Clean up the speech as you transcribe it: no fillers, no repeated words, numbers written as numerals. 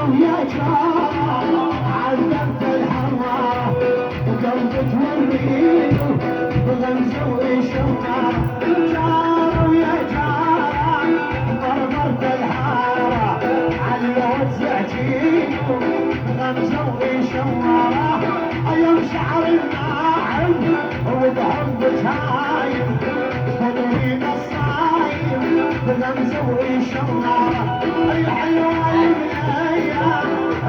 ويا جار عذبت الحرة وقلبي توريه بغمزة وإشارة جار ويا جار بربرت الحارة علوت زعجيه بغمزة وإشارة أيام شعر الناعم وبحبك هايم خذوني نصايم بغمزة وإشارة الحلوة